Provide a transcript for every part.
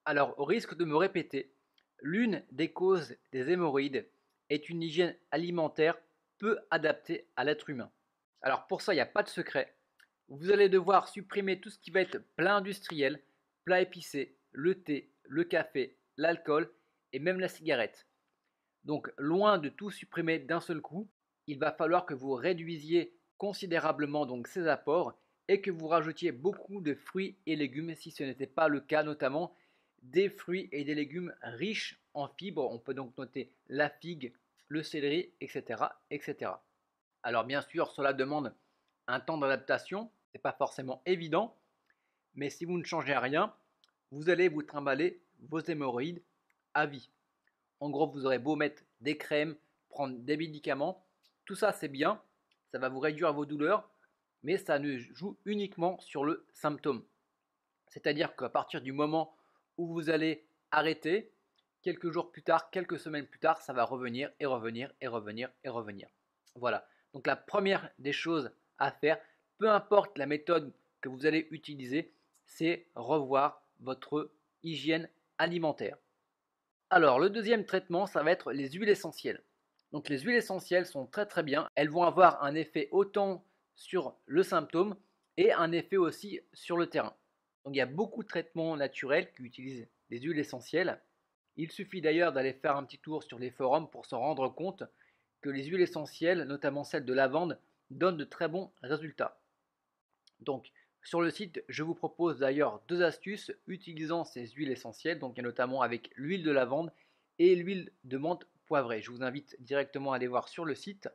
Alors, au risque de me répéter, l'une des causes des hémorroïdes est une hygiène alimentaire peu adaptée à l'être humain. Alors pour ça, il n'y a pas de secret. Vous allez devoir supprimer tout ce qui va être plat industriel, plat épicé, le thé, le café, l'alcool et même la cigarette. Donc loin de tout supprimer d'un seul coup, il va falloir que vous réduisiez considérablement donc ces apports et que vous rajoutiez beaucoup de fruits et légumes si ce n'était pas le cas, notamment des fruits et des légumes riches en fibres. On peut donc noter la figue, le céleri, etc., etc. Alors bien sûr, cela demande un temps d'adaptation, ce n'est pas forcément évident, mais si vous ne changez rien, vous allez vous trimballer vos hémorroïdes à vie. En gros, vous aurez beau mettre des crèmes, prendre des médicaments, tout ça c'est bien, ça va vous réduire vos douleurs, mais ça ne joue uniquement sur le symptôme. C'est-à-dire qu'à partir du moment où vous allez arrêter, quelques jours plus tard, quelques semaines plus tard, ça va revenir et revenir et revenir et revenir. Voilà. Donc la première des choses à faire, peu importe la méthode que vous allez utiliser, c'est revoir votre hygiène alimentaire. Alors le deuxième traitement, ça va être les huiles essentielles. Donc les huiles essentielles sont très très bien. Elles vont avoir un effet autant sur le symptôme et un effet aussi sur le terrain. Donc il y a beaucoup de traitements naturels qui utilisent des huiles essentielles. Il suffit d'ailleurs d'aller faire un petit tour sur les forums pour se rendre compte que les huiles essentielles, notamment celles de lavande, donnent de très bons résultats. Donc sur le site, je vous propose d'ailleurs deux astuces utilisant ces huiles essentielles, donc il y a notamment avec l'huile de lavande et l'huile de menthe poivrée. Je vous invite directement à aller voir sur le site.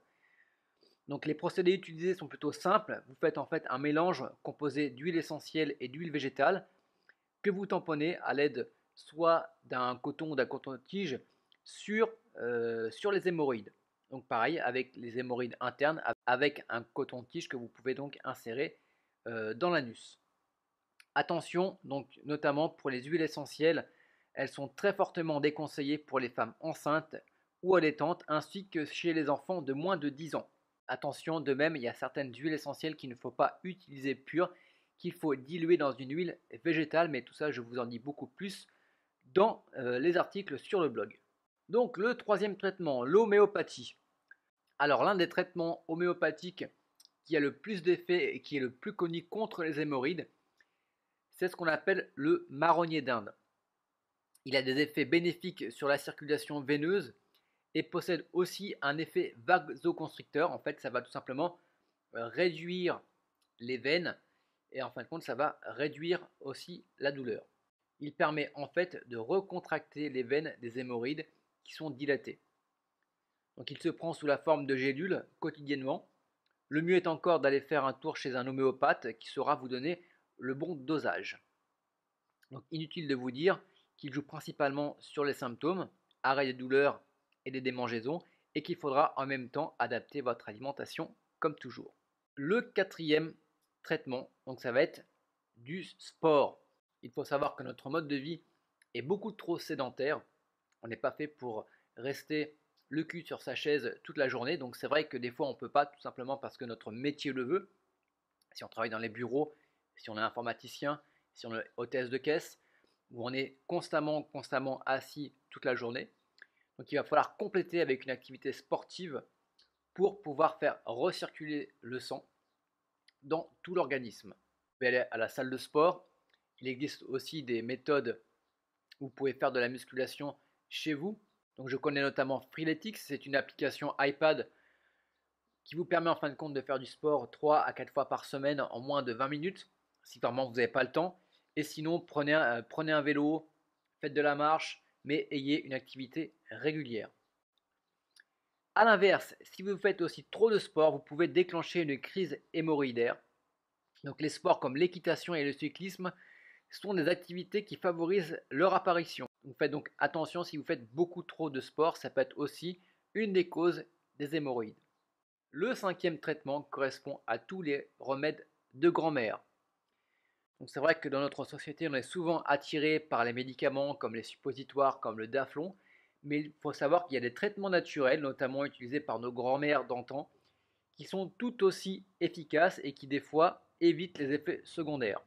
Donc les procédés utilisés sont plutôt simples. Vous faites en fait un mélange composé d'huile essentielle et d'huile végétale que vous tamponnez à l'aide soit d'un coton ou d'un coton-tige sur les hémorroïdes. Donc pareil avec les hémorroïdes internes avec un coton-tige que vous pouvez donc insérer dans l'anus. Attention, donc notamment pour les huiles essentielles, elles sont très fortement déconseillées pour les femmes enceintes ou allaitantes ainsi que chez les enfants de moins de 10 ans. Attention, de même, il y a certaines huiles essentielles qu'il ne faut pas utiliser pures, qu'il faut diluer dans une huile végétale, mais tout ça je vous en dis beaucoup plus dans les articles sur le blog. Donc le troisième traitement, l'homéopathie. Alors l'un des traitements homéopathiques qui a le plus d'effets et qui est le plus connu contre les hémorroïdes, c'est ce qu'on appelle le marronnier d'Inde. Il a des effets bénéfiques sur la circulation veineuse et possède aussi un effet vasoconstricteur. En fait, ça va tout simplement réduire les veines et en fin de compte, ça va réduire aussi la douleur. Il permet en fait de recontracter les veines des hémorroïdes qui sont dilatées. Donc il se prend sous la forme de gélules quotidiennement. Le mieux est encore d'aller faire un tour chez un homéopathe qui saura vous donner le bon dosage. Donc inutile de vous dire qu'il joue principalement sur les symptômes, arrêt des douleurs et des démangeaisons, et qu'il faudra en même temps adapter votre alimentation comme toujours. Le quatrième traitement, donc ça va être du sport. Il faut savoir que notre mode de vie est beaucoup trop sédentaire. On n'est pas fait pour rester le cul sur sa chaise toute la journée. Donc c'est vrai que des fois on ne peut pas, tout simplement parce que notre métier le veut. Si on travaille dans les bureaux, si on est informaticien, si on est hôtesse de caisse, où on est constamment assis toute la journée. Donc il va falloir compléter avec une activité sportive pour pouvoir faire recirculer le sang dans tout l'organisme. Vous pouvez aller à la salle de sport. Il existe aussi des méthodes où vous pouvez faire de la musculation chez vous. Donc je connais notamment Freeletics, c'est une application iPad qui vous permet en fin de compte de faire du sport 3 à 4 fois par semaine en moins de 20 minutes, si vraiment vous n'avez pas le temps. Et sinon, prenez un vélo, faites de la marche, mais ayez une activité régulière. A l'inverse, si vous faites aussi trop de sport, vous pouvez déclencher une crise hémorroïdaire. Donc les sports comme l'équitation et le cyclisme sont des activités qui favorisent leur apparition. Vous faites donc attention si vous faites beaucoup trop de sport, ça peut être aussi une des causes des hémorroïdes. Le cinquième traitement correspond à tous les remèdes de grand-mère. Donc c'est vrai que dans notre société, on est souvent attiré par les médicaments comme les suppositoires, comme le Daflon, mais il faut savoir qu'il y a des traitements naturels, notamment utilisés par nos grand-mères d'antan, qui sont tout aussi efficaces et qui des fois évitent les effets secondaires.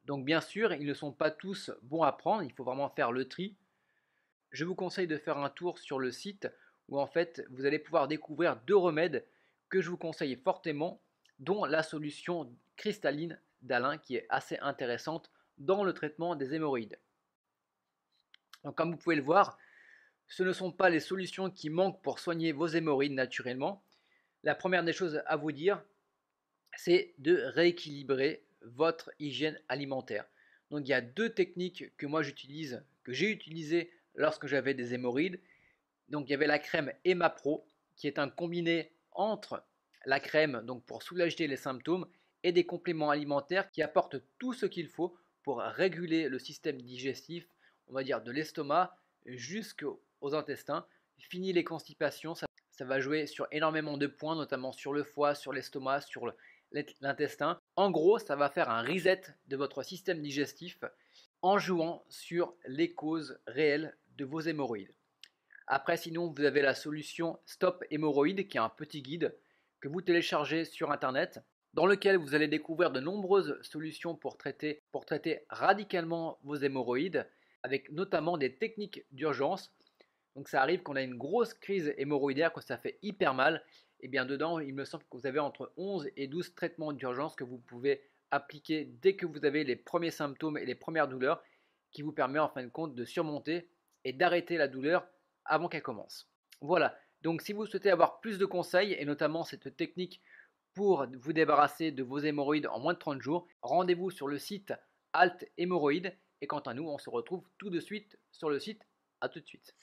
Donc bien sûr, ils ne sont pas tous bons à prendre, il faut vraiment faire le tri. Je vous conseille de faire un tour sur le site où en fait vous allez pouvoir découvrir 2 remèdes que je vous conseille fortement, dont la solution cristalline d'Alain qui est assez intéressante dans le traitement des hémorroïdes. Donc comme vous pouvez le voir, ce ne sont pas les solutions qui manquent pour soigner vos hémorroïdes naturellement. La première des choses à vous dire, c'est de rééquilibrer votre hygiène alimentaire. Donc il y a 2 techniques que moi j'utilise, que j'ai utilisées lorsque j'avais des hémorroïdes. Donc il y avait la crème EmaPro qui est un combiné entre la crème donc pour soulager les symptômes et des compléments alimentaires qui apportent tout ce qu'il faut pour réguler le système digestif, on va dire de l'estomac jusqu'aux intestins. Fini les constipations, ça va jouer sur énormément de points, notamment sur le foie, sur l'estomac, sur l'intestin. En gros, ça va faire un reset de votre système digestif en jouant sur les causes réelles de vos hémorroïdes. Après, sinon, vous avez la solution Stop Hémorroïdes, qui est un petit guide que vous téléchargez sur Internet, dans lequel vous allez découvrir de nombreuses solutions pour traiter radicalement vos hémorroïdes, avec notamment des techniques d'urgence. Donc ça arrive qu'on a une grosse crise hémorroïdaire, que ça fait hyper mal. Et bien dedans, il me semble que vous avez entre 11 et 12 traitements d'urgence que vous pouvez appliquer dès que vous avez les premiers symptômes et les premières douleurs, qui vous permet en fin de compte de surmonter et d'arrêter la douleur avant qu'elle commence. Voilà, donc si vous souhaitez avoir plus de conseils et notamment cette technique pour vous débarrasser de vos hémorroïdes en moins de 30 jours, rendez-vous sur le site Alt Hémorroïdes et quant à nous, on se retrouve tout de suite sur le site. À tout de suite.